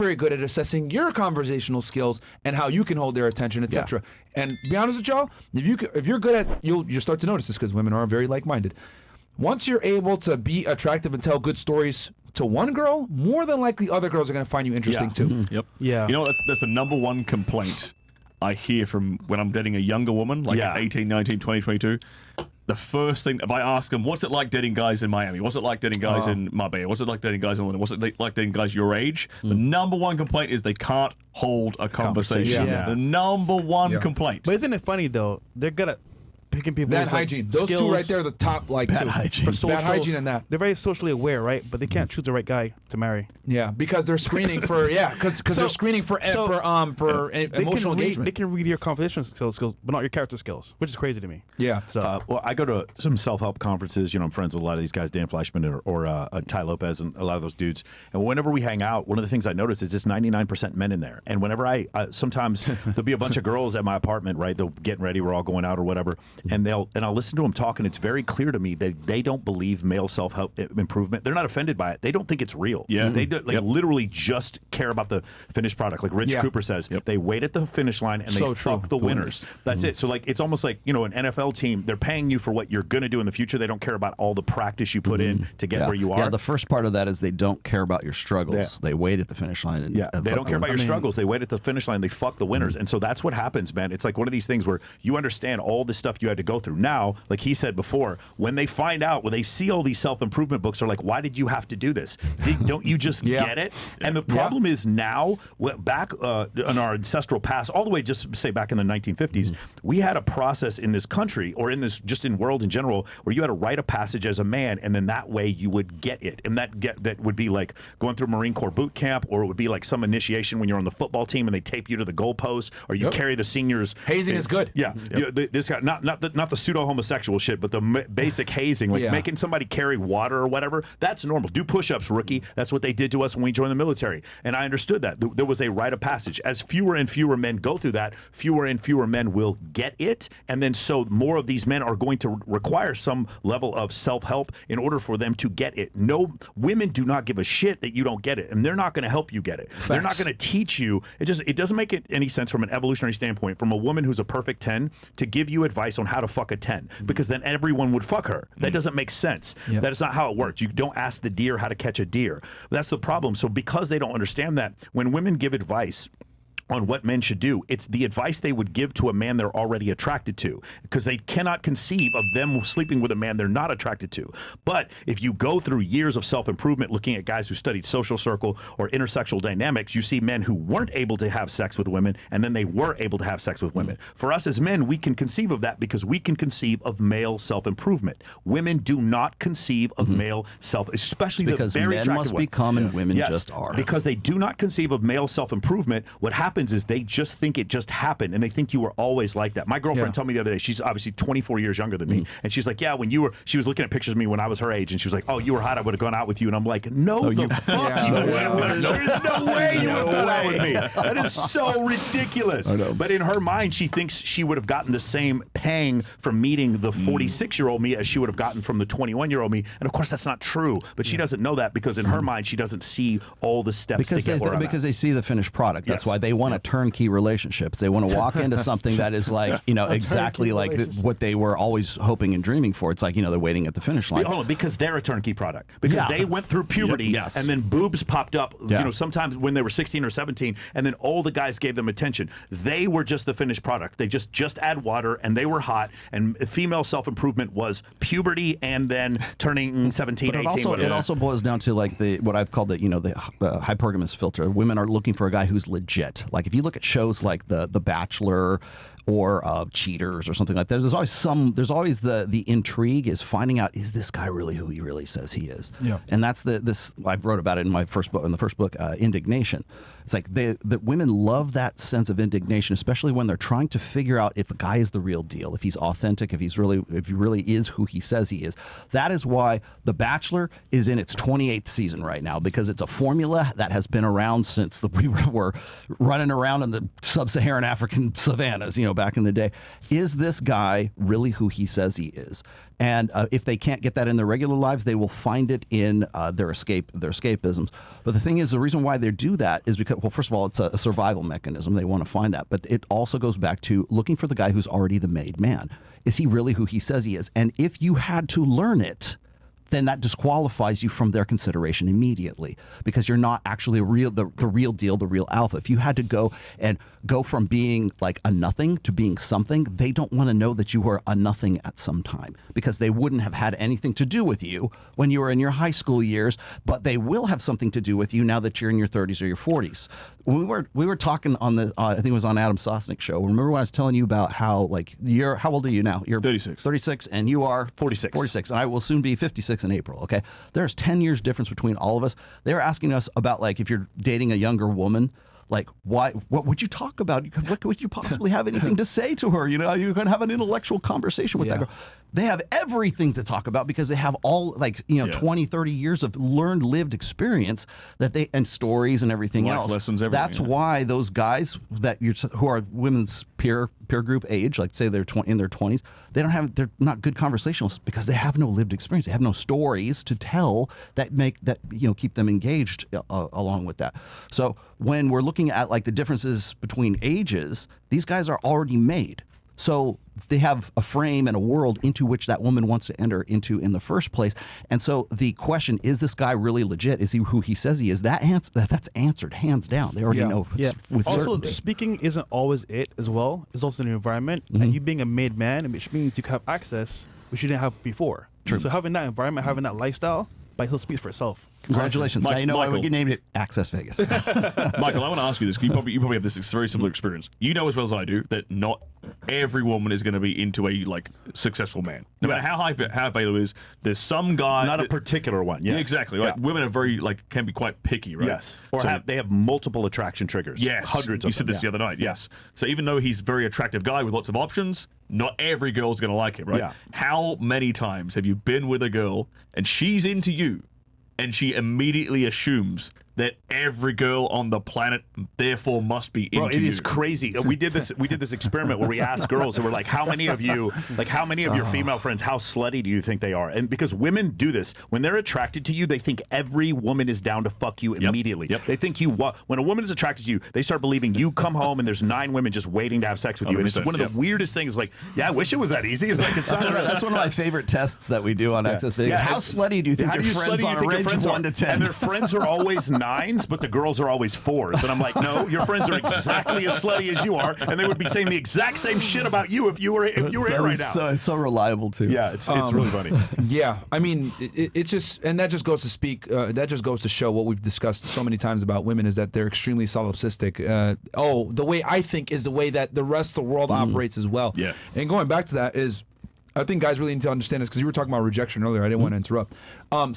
very good at assessing your conversational skills and how you can hold their attention, etc. And be honest with y'all, if you're good at, you'll start to notice this because women are very like-minded. Once you're able to be attractive and tell good stories to one girl, more than likely other girls are going to find you interesting too. Mm-hmm. Yep. Yeah. You know, that's the number one complaint I hear from when I'm dating a younger woman, like 18, 19, 20, 22. The first thing, if I ask them, what's it like dating guys in Miami? What's it like dating guys in Marbella? What's it like dating guys in London? What's it like dating guys your age? The number one complaint is they can't hold a conversation. Yeah. The number one complaint. But isn't it funny though? They're good at picking people. Bad who's, hygiene. Like, Those skills, two right there are the top, like, Bad two. hygiene. For social, Bad hygiene and that. They're very socially aware, right? But they can't choose the right guy to marry. Yeah, because they're screening for because they're screening for emotional engagement. They can read your conversational skills, but not your character skills, which is crazy to me. Yeah. So Well, I go to some self-help conferences. You know, I'm friends with a lot of these guys, Dan Flashman or Ty Lopez, and a lot of those dudes. And whenever we hang out, one of the things I notice is just 99% men in there. And whenever sometimes there'll be a bunch of girls at my apartment, right? They'll getting ready, we're all going out or whatever, and I'll listen to them talk, and it's very clear to me that they don't believe male self-help improvement. They're not offended by it. They don't think it's real. Yeah. They literally just care about the finished product. Like Rich Cooper says, they wait at the finish line and they fuck the winners. That's it. So like it's almost like, you know, an NFL team, they're paying you for what you're going to do in the future. They don't care about all the practice you put in to get where you are. Yeah, the first part of that is they don't care about your struggles. They wait at the finish line. And, they don't care about your struggles. They wait at the finish line. They fuck the winners. And so that's what happens, man. It's like one of these things where you understand all the stuff you had to go through. Now, like he said before, when they find out, when they see all these self-improvement books, they're like, why did you have to do this? Don't you just get it? And the problem is now, back in our ancestral past, all the way just say back in the 1950s, we had a process in this country or in this just in world in general where you had to write a passage as a man, and then that way you would get it. And that would be like going through Marine Corps boot camp, or it would be like some initiation when you're on the football team and they tape you to the goalpost, or you carry the seniors. Hazing is good. Yeah. This guy, not the pseudo homosexual shit, but the basic hazing, like making somebody carry water or whatever. That's normal. Do push-ups, rookie. That's what they did to us when we joined the military. And I understood that. There was a rite of passage. As fewer and fewer men go through that, fewer and fewer men will get it. And then so more of these men are going to require some level of self-help in order for them to get it. No, women do not give a shit that you don't get it. And they're not going to help you get it. Facts. They're not going to teach you. It doesn't make any sense from an evolutionary standpoint, from a woman who's a perfect 10 to give you advice on how to fuck a 10, because then everyone would fuck her. That doesn't make sense. That is not how it works. You don't ask the deer how to catch a deer. That's the problem. So because they don't understand that, when women give advice on what men should do, it's the advice they would give to a man they're already attracted to, because they cannot conceive of them sleeping with a man they're not attracted to. But if you go through years of self-improvement looking at guys who studied social circle or intersexual dynamics, you see men who weren't able to have sex with women, and then they were able to have sex with women. For us as men, we can conceive of that because we can conceive of male self-improvement. Women do not conceive of male especially because the very men attractive must one. become and women just are. Because they do not conceive of male self-improvement. What happens is they just think it just happened, and they think you were always like that. My girlfriend told me the other day, she's obviously 24 years younger than me, and she's like, yeah, she was looking at pictures of me when I was her age, and she was like, oh, you were hot, I would have gone out with you. And I'm like, no, the fuck you wouldn't. There's no way you would have gone out with me. That is so ridiculous. But in her mind, she thinks she would have gotten the same pang from meeting the 46-year-old me as she would have gotten from the 21-year-old me. And of course, that's not true. But she doesn't know that, because in her mind, she doesn't see all the steps to get where I'm at. They see the finished product. That's why they want a turnkey relationships. They want to walk into something that is like, exactly like what they were always hoping and dreaming for. It's like, they're waiting at the finish line. Hold on, because they're a turnkey product. Because they went through puberty, and then boobs popped up, sometimes when they were 16 or 17, and then all the guys gave them attention. They were just the finished product. They just add water, and they were hot, and female self-improvement was puberty and then turning 17, but 18. It also boils down to like what I've called the hypergamous filter. Women are looking for a guy who's legit. Like if you look at shows like The Bachelor or Cheaters or something like that, there's always the intrigue is finding out, is this guy really who he really says he is? Yeah. And that's this I wrote about it in the first book, Indignation. It's like that women love that sense of indignation, especially when they're trying to figure out if a guy is the real deal, if he's authentic, if he really is who he says he is. That is why The Bachelor is in its 28th season right now, because it's a formula that has been around since we were running around in the sub-Saharan African savannas, back in the day. Is this guy really who he says he is? And if they can't get that in their regular lives, they will find it in their escapisms. But the thing is, the reason why they do that is because, well, first of all, it's a survival mechanism. They want to find that. But it also goes back to looking for the guy who's already the made man. Is he really who he says he is? And if you had to learn it, then that disqualifies you from their consideration immediately, because you're not actually the real deal, the real alpha. If you had to go from being like a nothing to being something, they don't want to know that you were a nothing at some time, because they wouldn't have had anything to do with you when you were in your high school years, but they will have something to do with you now that you're in your 30s or your 40s. We were talking on the I think it was on Adam Sosnick's show. Remember when I was telling you about how how old are you now? You're 36. 36, and you are 46. 46, and I will soon be 56 in April. Okay, there's 10 years difference between all of us. They were asking us about, like, if you're dating a younger woman, like, what would you talk about? What would you possibly have anything to say to her? You're going to have an intellectual conversation with that girl. They have everything to talk about because they have all 20, 30 years of lived experience and stories and everything Life else. lessons, everything. That's why those guys who are women's peer group age, like say they're in their 20s, they're not good conversationalists because they have no lived experience. They have no stories to tell that keep them engaged along with that. So when we're looking at like the differences between ages, these guys are already made. So they have a frame and a world into which that woman wants to enter into in the first place. And so the question, is this guy really legit? Is he who he says he is? That's answered hands down. They already know with also, certainty. speaking isn't always it as well. It's also an environment. And you being a made man, which means you can have access, which you didn't have before. True. So having that environment, having that lifestyle, but it still speaks for itself. Congratulations. Michael, Now you know I would named it Access Vegas. Michael, I want to ask you this. You probably have this very similar experience. You know as well as I do that not every woman is going to be into a successful man. No matter how high value is, there's some guy. Not a particular one. Yes. Yeah, exactly. Like women are very can be quite picky, right? Yes. Or they have multiple attraction triggers. Yes. Hundreds of them. You said this the other night. Yes. So even though he's a very attractive guy with lots of options, not every girl's going to like him, right? Yeah. How many times have you been with a girl and she's into you, and she immediately assumes that every girl on the planet therefore must be into you? Bro, it is crazy. We did this experiment where we asked girls, and we're like, how many of your female friends, how slutty do you think they are? And because women do this, when they're attracted to you, they think every woman is down to fuck you immediately. Yep. They think when a woman is attracted to you, they start believing you come home and there's 9 women just waiting to have sex with you. And it's one of the weirdest things. Like, I wish it was that easy. Like, That's one of my favorite tests that we do on Access Vegas. Yeah. How slutty do you think your friends are? A range of 1 to 10. And their friends are always 9s, but the girls are always 4s. And I'm like, no, your friends are exactly as slutty as you are, and they would be saying the exact same shit about you if you were in right now. So it's so reliable too. Yeah, it's really funny. Yeah, I mean, it's just, and that just goes to that just goes to show what we've discussed so many times about women is that they're extremely solipsistic. The way I think is the way that the rest of the world operates as well. Yeah. And going back to that is, I think guys really need to understand this because you were talking about rejection earlier. I didn't want to interrupt.